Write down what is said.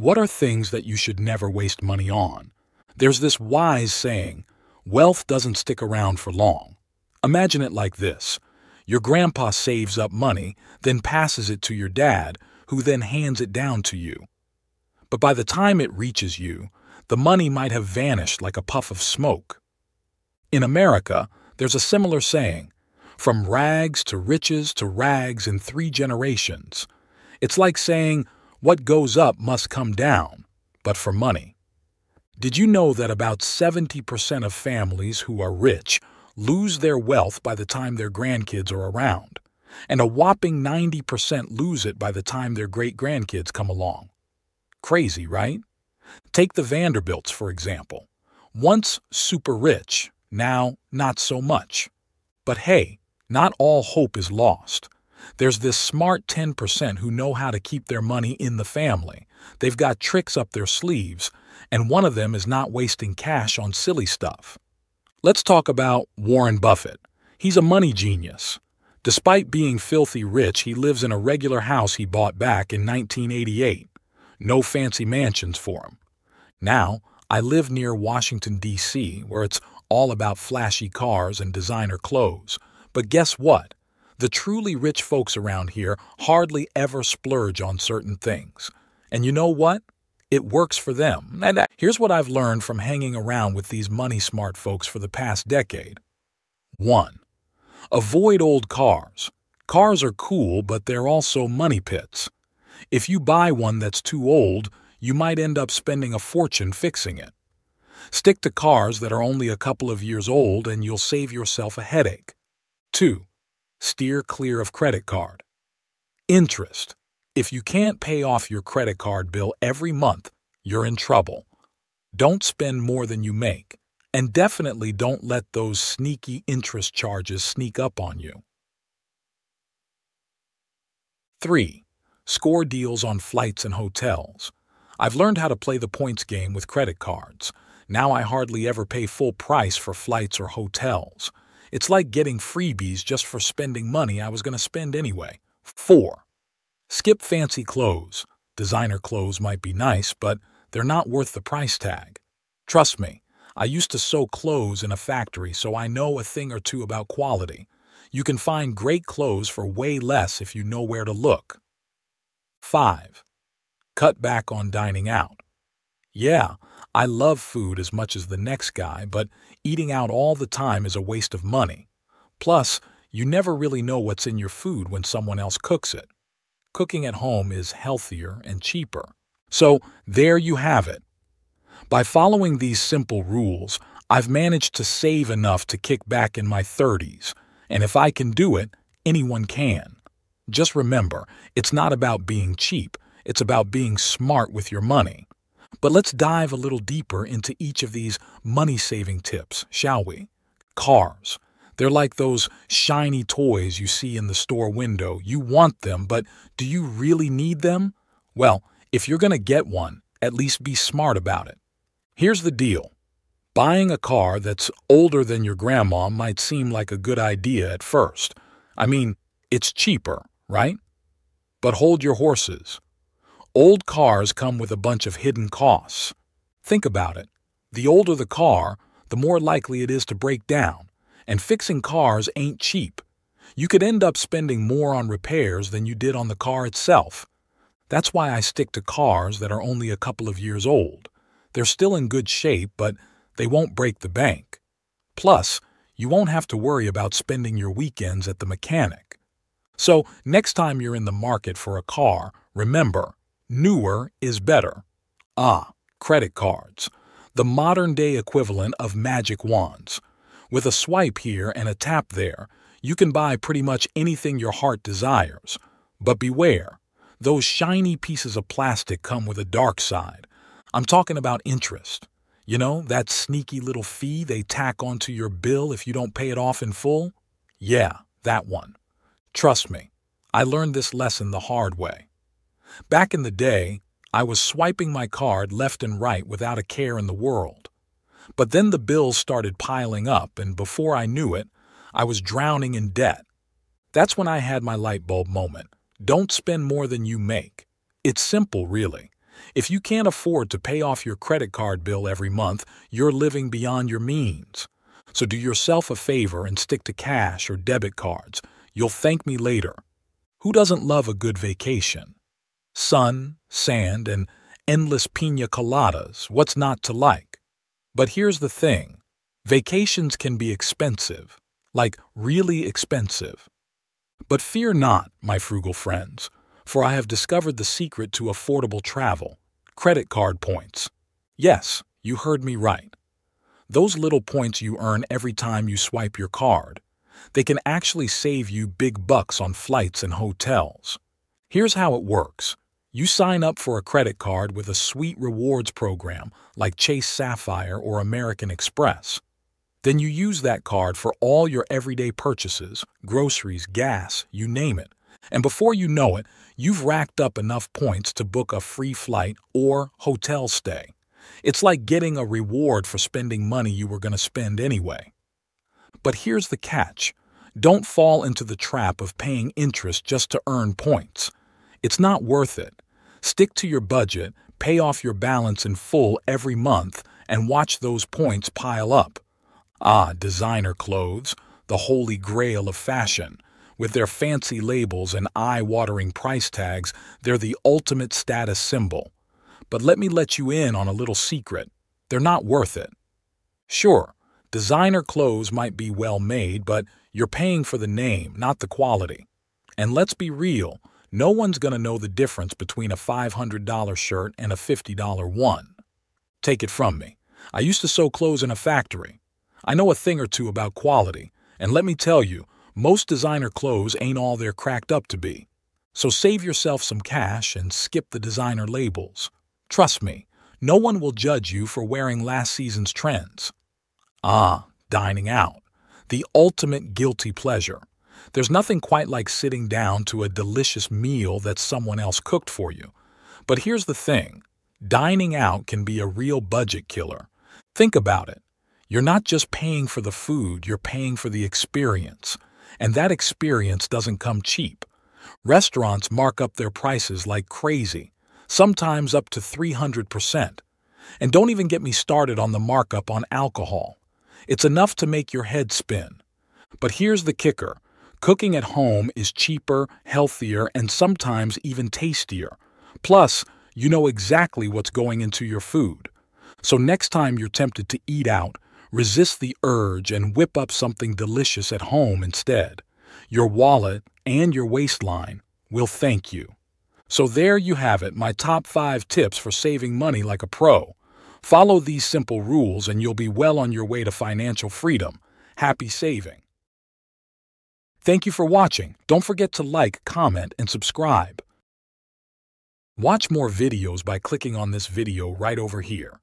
What are things that you should never waste money on? There's this wise saying, wealth doesn't stick around for long. Imagine it like this. Your grandpa saves up money, then passes it to your dad, who then hands it down to you. But by the time it reaches you, the money might have vanished like a puff of smoke. In America, there's a similar saying, from rags to riches to rags in 3 generations. It's like saying, what goes up must come down, but for money. Did you know that about 70% of families who are rich lose their wealth by the time their grandkids are around, and a whopping 90% lose it by the time their great-grandkids come along? Crazy, right? Take the Vanderbilts, for example. Once super rich, now not so much. But hey, not all hope is lost. There's this smart 10% who know how to keep their money in the family. They've got tricks up their sleeves, and one of them is not wasting cash on silly stuff. Let's talk about Warren Buffett. He's a money genius. Despite being filthy rich, he lives in a regular house he bought back in 1988. No fancy mansions for him. Now, I live near Washington, D.C., where it's all about flashy cars and designer clothes. But guess what? The truly rich folks around here hardly ever splurge on certain things. And you know what? It works for them. And here's what I've learned from hanging around with these money-smart folks for the past decade. 1. Avoid old cars. Cars are cool, but they're also money pits. If you buy one that's too old, you might end up spending a fortune fixing it. Stick to cars that are only a couple of years old and you'll save yourself a headache. 2. Steer clear of credit card. Interest. If you can't pay off your credit card bill every month, you're in trouble. Don't spend more than you make, and definitely don't let those sneaky interest charges sneak up on you. 3. Score deals on flights and hotels. I've learned how to play the points game with credit cards. Now I hardly ever pay full price for flights or hotels. It's like getting freebies just for spending money I was going to spend anyway. 4. Skip fancy clothes. Designer clothes might be nice, but they're not worth the price tag. Trust me, I used to sew clothes in a factory, so I know a thing or two about quality. You can find great clothes for way less if you know where to look. 5. Cut back on dining out. Yeah, I love food as much as the next guy, but eating out all the time is a waste of money. Plus, you never really know what's in your food when someone else cooks it. Cooking at home is healthier and cheaper. So, there you have it. By following these simple rules, I've managed to save enough to kick back in my 30s. And if I can do it, anyone can. Just remember, it's not about being cheap. It's about being smart with your money. But let's dive a little deeper into each of these money-saving tips, shall we? Cars. They're like those shiny toys you see in the store window. You want them, but do you really need them? Well, if you're going to get one, at least be smart about it. Here's the deal. Buying a car that's older than your grandma might seem like a good idea at first. I mean, it's cheaper, right? But hold your horses. Old cars come with a bunch of hidden costs. Think about it. The older the car, the more likely it is to break down. And fixing cars ain't cheap. You could end up spending more on repairs than you did on the car itself. That's why I stick to cars that are only a couple of years old. They're still in good shape, but they won't break the bank. Plus, you won't have to worry about spending your weekends at the mechanic. So, next time you're in the market for a car, remember, newer is better. Credit cards. The modern-day equivalent of magic wands. With a swipe here and a tap there, you can buy pretty much anything your heart desires. But beware, those shiny pieces of plastic come with a dark side. I'm talking about interest. You know, that sneaky little fee they tack onto your bill if you don't pay it off in full? Yeah, that one. Trust me, I learned this lesson the hard way. Back in the day, I was swiping my card left and right without a care in the world. But then the bills started piling up, and before I knew it, I was drowning in debt. That's when I had my light bulb moment. Don't spend more than you make. It's simple, really. If you can't afford to pay off your credit card bill every month, you're living beyond your means. So do yourself a favor and stick to cash or debit cards. You'll thank me later. Who doesn't love a good vacation? Sun, sand, and endless piña coladas, what's not to like? But here's the thing. Vacations can be expensive, like really expensive. But fear not, my frugal friends, for I have discovered the secret to affordable travel: credit card points. Yes, you heard me right. Those little points you earn every time you swipe your card. They can actually save you big bucks on flights and hotels. Here's how it works. You sign up for a credit card with a sweet rewards program like Chase Sapphire or American Express. Then you use that card for all your everyday purchases, groceries, gas, you name it. And before you know it, you've racked up enough points to book a free flight or hotel stay. It's like getting a reward for spending money you were going to spend anyway. But here's the catch. Don't fall into the trap of paying interest just to earn points. It's not worth it. Stick to your budget, pay off your balance in full every month, and watch those points pile up. Ah, designer clothes, the holy grail of fashion. With their fancy labels and eye-watering price tags, they're the ultimate status symbol. But let me let you in on a little secret. They're not worth it. Sure, designer clothes might be well made, but you're paying for the name, not the quality. And let's be real, no one's going to know the difference between a $500 shirt and a $50 one. Take it from me. I used to sew clothes in a factory. I know a thing or two about quality, and let me tell you, most designer clothes ain't all they're cracked up to be. So save yourself some cash and skip the designer labels. Trust me, no one will judge you for wearing last season's trends. Ah, dining out. The ultimate guilty pleasure. There's nothing quite like sitting down to a delicious meal that someone else cooked for you. But here's the thing. Dining out can be a real budget killer. Think about it. You're not just paying for the food, you're paying for the experience. And that experience doesn't come cheap. Restaurants mark up their prices like crazy, sometimes up to 300%. And don't even get me started on the markup on alcohol. It's enough to make your head spin. But here's the kicker. Cooking at home is cheaper, healthier, and sometimes even tastier. Plus, you know exactly what's going into your food. So next time you're tempted to eat out, resist the urge and whip up something delicious at home instead. Your wallet and your waistline will thank you. So there you have it, my top 5 tips for saving money like a pro. Follow these simple rules and you'll be well on your way to financial freedom. Happy saving. Thank you for watching. Don't forget to like, comment, and subscribe. Watch more videos by clicking on this video right over here.